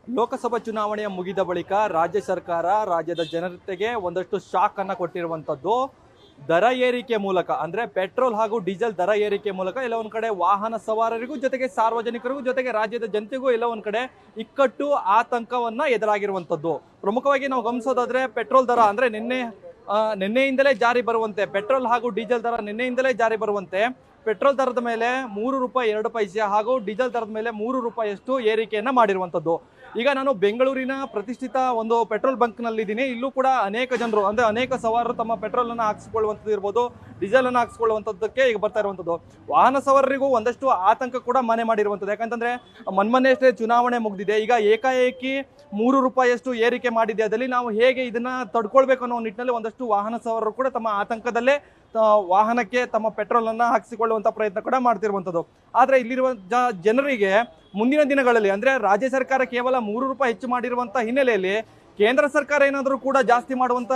ಲೋಕಸಭಾ ಚುನಾವಣೆಯ ಮುಗಿದ ಬಳಿಕ ರಾಜ್ಯ ಸರ್ಕಾರ ರಾಜ್ಯದ ಜನತೆಗೆ ಒಂದಷ್ಟು ಶಾಕ್ ಅನ್ನು ಕೊಟ್ಟಿರುವಂಥದ್ದು. ದರ ಏರಿಕೆ ಮೂಲಕ ಅಂದರೆ ಪೆಟ್ರೋಲ್ ಹಾಗೂ ಡೀಸೆಲ್ ದರ ಏರಿಕೆ ಮೂಲಕ ಎಲ್ಲ ಒಂದು ಕಡೆ ವಾಹನ ಸವಾರರಿಗೂ ಜೊತೆಗೆ ಸಾರ್ವಜನಿಕರಿಗೂ ಜೊತೆಗೆ ರಾಜ್ಯದ ಜನತೆಗೂ ಎಲ್ಲ ಒಂದು ಕಡೆ ಇಕ್ಕಟ್ಟು ಆತಂಕವನ್ನ ಎದುರಾಗಿರುವಂಥದ್ದು. ಪ್ರಮುಖವಾಗಿ ನಾವು ಗಮನಿಸೋದಾದ್ರೆ ಪೆಟ್ರೋಲ್ ದರ ಅಂದರೆ ನಿನ್ನೆಯಿಂದಲೇ ಜಾರಿ ಬರುವಂತೆ, ಪೆಟ್ರೋಲ್ ಹಾಗೂ ಡೀಸೆಲ್ ದರ ನಿನ್ನೆಯಿಂದಲೇ ಜಾರಿ ಬರುವಂತೆ ಪೆಟ್ರೋಲ್ ದರದ ಮೇಲೆ ₹3.2 ಹಾಗೂ ಡೀಸೆಲ್ ದರದ ಮೇಲೆ ₹3 ಏರಿಕೆಯನ್ನು ಮಾಡಿರುವಂಥದ್ದು. ಈಗ ನಾನು ಬೆಂಗಳೂರಿನ ಪ್ರತಿಷ್ಠಿತ ಒಂದು ಪೆಟ್ರೋಲ್ ಬಂಕ್ನಲ್ಲಿದ್ದೀನಿ. ಇಲ್ಲೂ ಕೂಡ ಅನೇಕ ಜನರು ಅಂದರೆ ಅನೇಕ ಸವಾರರು ತಮ್ಮ ಪೆಟ್ರೋಲನ್ನು ಹಾಕಿಸ್ಕೊಳ್ಳುವಂಥದ್ದು ಇರ್ಬೋದು, ಡೀಸೆಲನ್ನು ಹಾಕಿಸ್ಕೊಳ್ಳುವಂಥದ್ದಕ್ಕೆ ಈಗ ಬರ್ತಾ ಇರುವಂಥದ್ದು. ವಾಹನ ಸವಾರರಿಗೂ ಒಂದಷ್ಟು ಆತಂಕ ಕೂಡ ಮನೆ ಮಾಡಿರುವಂಥದ್ದು. ಯಾಕಂತಂದರೆ ಮೊನ್ನೆಯಷ್ಟೇ ಚುನಾವಣೆ ಮುಗಿದಿದೆ. ಈಗ ಏಕಾಏಕಿ ₹3 ಏರಿಕೆ ಮಾಡಿದೆ. ಅದರಲ್ಲಿ ನಾವು ಹೇಗೆ ಇದನ್ನು ತಡ್ಕೊಳ್ಬೇಕು ಅನ್ನೋ ನಿಟ್ಟಿನಲ್ಲಿ ಒಂದಷ್ಟು ವಾಹನ ಸವಾರರು ಕೂಡ ತಮ್ಮ ಆತಂಕದಲ್ಲೇ ವಾಹನಕ್ಕೆ ತಮ್ಮ ಪೆಟ್ರೋಲನ್ನು ಹಾಕಿಸಿಕೊಳ್ಳುವಂಥ ಪ್ರಯತ್ನ ಕೂಡ ಮಾಡ್ತಿರುವಂಥದ್ದು. ಆದರೆ ಇಲ್ಲಿರುವ ಜನರಿಗೆ ಮುಂದಿನ ದಿನಗಳಲ್ಲಿ ಅಂದರೆ ರಾಜ್ಯ ಸರ್ಕಾರ ಕೇವಲ ₹3 ಹೆಚ್ಚು ಮಾಡಿರುವಂಥ ಹಿನ್ನೆಲೆಯಲ್ಲಿ ಕೇಂದ್ರ ಸರ್ಕಾರ ಏನಾದರೂ ಕೂಡ ಜಾಸ್ತಿ ಮಾಡುವಂಥ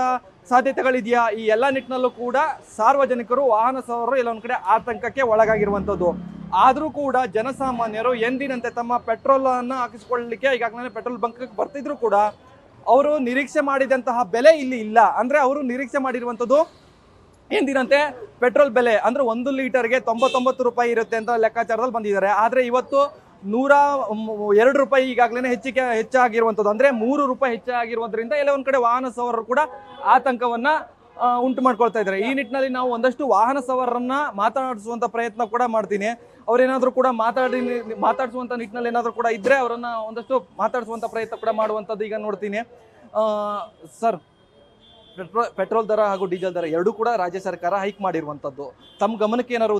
ಸಾಧ್ಯತೆಗಳಿದೆಯಾ? ಈ ಎಲ್ಲ ನಿಟ್ಟಿನಲ್ಲೂ ಕೂಡ ಸಾರ್ವಜನಿಕರು, ವಾಹನ ಸವಾರರು ಎಲ್ಲ ಒಂದು ಕಡೆ ಆತಂಕಕ್ಕೆ ಒಳಗಾಗಿರುವಂಥದ್ದು. ಆದರೂ ಕೂಡ ಜನಸಾಮಾನ್ಯರು ಎಂದಿನಂತೆ ತಮ್ಮ ಪೆಟ್ರೋಲನ್ನು ಹಾಕಿಸ್ಕೊಳ್ಳಲಿಕ್ಕೆ ಈಗಾಗಲೇ ಪೆಟ್ರೋಲ್ ಬಂಕ್ಗೆ ಬರ್ತಿದ್ರು ಕೂಡ ಅವರು ನಿರೀಕ್ಷೆ ಮಾಡಿದಂತಹ ಬೆಲೆ ಇಲ್ಲಿ ಇಲ್ಲ. ಅಂದರೆ ಅವರು ನಿರೀಕ್ಷೆ ಮಾಡಿರುವಂಥದ್ದು ಎಂದಿನಂತೆ ಪೆಟ್ರೋಲ್ ಬೆಲೆ ಅಂದರೆ 1 ಲೀಟರ್ಗೆ ₹99 ಇರುತ್ತೆ ಅಂತ ಲೆಕ್ಕಾಚಾರದಲ್ಲಿ ಬಂದಿದ್ದಾರೆ. ಆದರೆ ಇವತ್ತು ₹102 ಈಗಾಗಲೇ ಹೆಚ್ಚಾಗಿರುವಂಥದ್ದು. ಅಂದರೆ ₹3 ಹೆಚ್ಚಾಗಿರುವುದರಿಂದ ಎಲ್ಲ ಒಂದು ಕಡೆ ವಾಹನ ಸವಾರರು ಕೂಡ ಆತಂಕವನ್ನು ಉಂಟು ಮಾಡ್ಕೊಳ್ತಾ ಇದ್ದಾರೆ. ಈ ನಿಟ್ಟಿನಲ್ಲಿ ನಾವು ಒಂದಷ್ಟು ವಾಹನ ಸವಾರರನ್ನ ಮಾತನಾಡಿಸುವಂಥ ಪ್ರಯತ್ನ ಕೂಡ ಮಾಡ್ತೀನಿ. ಅವರೇನಾದರೂ ಕೂಡ ಮಾತಾಡಿಸುವಂಥ ನಿಟ್ಟಿನಲ್ಲಿ ಏನಾದರೂ ಕೂಡ ಇದ್ದರೆ ಅವರನ್ನು ಒಂದಷ್ಟು ಮಾತಾಡಿಸುವಂಥ ಪ್ರಯತ್ನ ಕೂಡ ಮಾಡುವಂಥದ್ದು ಈಗ ನೋಡ್ತೀನಿ. ಸರ್, ಪೆಟ್ರೋಲ್ ದರ ಹಾಗೂ ಡೀಸೆಲ್ ದರ ಎರಡೂ ಕೂಡ ರಾಜ್ಯ ಸರ್ಕಾರ ಹೈಕ್ ಮಾಡಿರುವಂಥದ್ದು. ತಮ್ಮ ಗಮನಕ್ಕೆ ಏನಾರು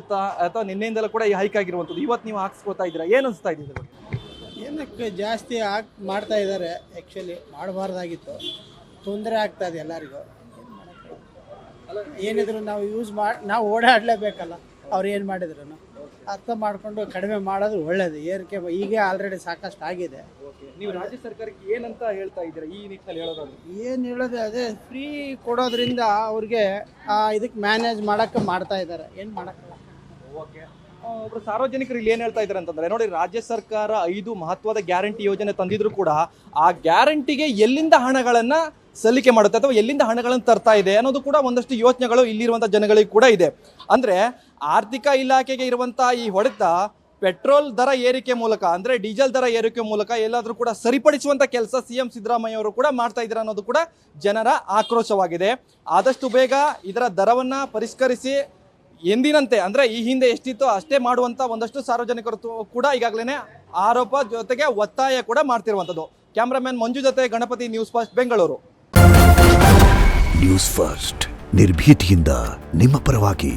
ಅಥವಾ ನಿನ್ನೆಯಿಂದಲೂ ಕೂಡ ಈ ಹೈಕ್ ಆಗಿರುವಂಥದ್ದು. ಇವತ್ತು ನೀವು ಹಾಕ್ಸ್ಕೊತಾ ಇದ್ದೀರಾ, ಏನು ಅನಿಸ್ತಾ ಇದೆ? ಏನಕ್ಕೆ ಜಾಸ್ತಿ ಮಾಡ್ತಾ ಇದ್ದಾರೆ? ಆ್ಯಕ್ಚುಲಿ ಮಾಡಬಾರ್ದಾಗಿತ್ತು. ತೊಂದರೆ ಆಗ್ತಾ ಇದೆ ಎಲ್ಲರಿಗೂ. ಏನಿದ್ರು ನಾವು ಓಡಾಡಲೇಬೇಕಲ್ಲ. ಅವ್ರು ಏನು ಮಾಡಿದ್ರು ಅರ್ಥ ಮಾಡಿಕೊಂಡು ಕಡಿಮೆ ಮಾಡೋದು ಒಳ್ಳೇದು. ಏರಿಕೆ ಈಗ ಆಲ್ರೆಡಿ ಸಾಕಷ್ಟು ಆಗಿದೆ. ನೀವು ರಾಜ್ಯ ಸರ್ಕಾರಕ್ಕೆ ಏನಂತ ಹೇಳ್ತಾ ಇದ್ದೀರಾ ಈ ನಿಟ್ಟಿನಲ್ಲಿ ಹೇಳೋದಾದ್ರೆ? ಏನು ಹೇಳೋದು, ಅದೇ ಫ್ರೀ ಕೊಡೋದ್ರಿಂದ ಅವ್ರಿಗೆ ಇದಕ್ಕೆ ಮ್ಯಾನೇಜ್ ಮಾಡೋಕ್ಕೆ ಮಾಡ್ತಾ ಇದ್ದಾರೆ. ಏನು ಮಾಡೋಕ್ಕಲ್ಲ. ಓಕೆ, ಒಬ್ಬರು ಸಾರ್ವಜನಿಕರು ಇಲ್ಲಿ ಏನು ಹೇಳ್ತಾ ಇದ್ದಾರೆ ಅಂತಂದರೆ, ನೋಡಿ, ರಾಜ್ಯ ಸರ್ಕಾರ 5 ಮಹತ್ವದ ಗ್ಯಾರಂಟಿ ಯೋಜನೆ ತಂದಿದ್ರು ಕೂಡ ಆ ಗ್ಯಾರಂಟಿಗೆ ಎಲ್ಲಿಂದ ಹಣಗಳನ್ನು ಸಲ್ಲಿಕೆ ಮಾಡುತ್ತೆ ಅಥವಾ ಎಲ್ಲಿಂದ ಹಣಗಳನ್ನು ತರ್ತಾ ಇದೆ ಅನ್ನೋದು ಕೂಡ ಒಂದಷ್ಟು ಯೋಚನೆಗಳು ಇಲ್ಲಿರುವಂಥ ಜನಗಳಿಗೆ ಕೂಡ ಇದೆ. ಅಂದರೆ ಆರ್ಥಿಕ ಇಲಾಖೆಗೆ ಇರುವಂಥ ಈ ಹೊಡೆತ ಪೆಟ್ರೋಲ್ ದರ ಏರಿಕೆ ಮೂಲಕ ಅಂದರೆ ಡೀಸೆಲ್ ದರ ಏರಿಕೆ ಮೂಲಕ ಎಲ್ಲಾದರೂ ಕೂಡ ಸರಿಪಡಿಸುವಂಥ ಕೆಲಸ CM ಸಿದ್ದರಾಮಯ್ಯ ಅವರು ಕೂಡ ಮಾಡ್ತಾ ಇದ್ದಾರೆ ಅನ್ನೋದು ಕೂಡ ಜನರ ಆಕ್ರೋಶವಾಗಿದೆ. ಆದಷ್ಟು ಬೇಗ ಇದರ ದರವನ್ನು ಪರಿಷ್ಕರಿಸಿ ಎಂದಿನಂತೆ ಅಂದರೆ ಈ ಹಿಂದೆ ಎಷ್ಟಿತ್ತೋ ಅಷ್ಟೇ ಮಾಡುವಂಥ ಒಂದಷ್ಟು ಸಾರ್ವಜನಿಕರು ಕೂಡ ಈಗಾಗಲೇ ಆರೋಪ ಜೊತೆಗೆ ಒತ್ತಾಯ ಕೂಡ ಮಾಡ್ತಿರುವಂಥದ್ದು. ಕ್ಯಾಮ್ರಾಮನ್ ಮಂಜು ಜೊತೆ Ganapati, news first, Bengaluru. News first ನಿರ್ಭೀತಿಯಿಂದ ನಿಮ್ಮ ಪರವಾಗಿ.